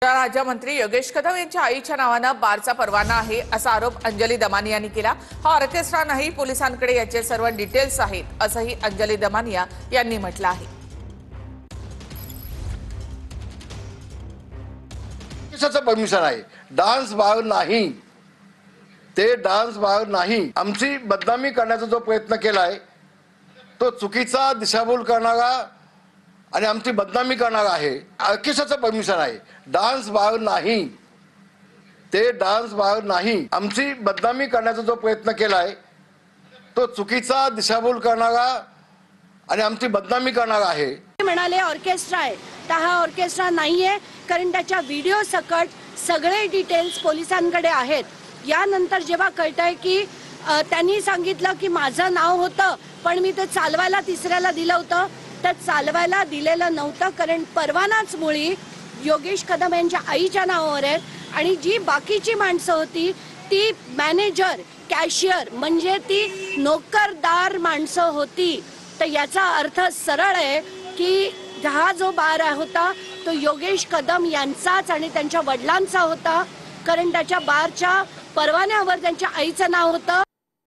राज्यमंत्री योगेश कदम यांच्या आईच्या नावानं बारचा परवाना आहे असा आरोप अंजली दमानिया यांनी केला। हा ऑर्केस्ट्रा नाही, पोलिसांकडे याचे सर्व डिटेल्स आहेत असंही अंजली दमानिया यांनी म्हटलं आहे। देशाचं परमिशन आहे, डान्स बार नाही, ते डान्स बार नाही। आमची बदनामी करण्याचा जो प्रयत्न केलाय तो चुकीचा दिशाभूल करणारा आणि आमची बदनामी करणारा आहे। ऑर्केस्ट्राचं परमिशन आहे, डान्स बार नाही, ते डान्स बार नाही। आमची बदनामी करण्याचा जो प्रयत्न केलाय तो चुकीचा दिशाभूल करणारा आणि आमची बदनामी करणारा आहे। म्हणाले ऑर्केस्ट्रा आहे, तर हा ऑर्केस्ट्रा नाहीये, कारण त्याच्या व्हिडिओ सकट सगळे डिटेल्स पोलिसांकडे आहेत। यानंतर जेव्हा कळतंय की त्यांनी सांगितलं की माझं नाव होतं पण मी ते चालवायला तिसऱ्याला दिलं होतं, तर चालवायला दिलेलं नव्हतं, कारण परवानाच मुळी योगेश कदम यांच्या आईच्या नावावर आहे आणि जी बाकीची माणसं होती ती मॅनेजर, कॅशियर म्हणजे ती नोकरदार माणसं होती। तर याचा अर्थ सरळ आहे की हा जो बार होता तो योगेश कदम यांचाच आणि त्यांच्या वडिलांचा होता, कारण त्याच्या बारच्या परवान्यावर त्यांच्या आईचं नाव होतं।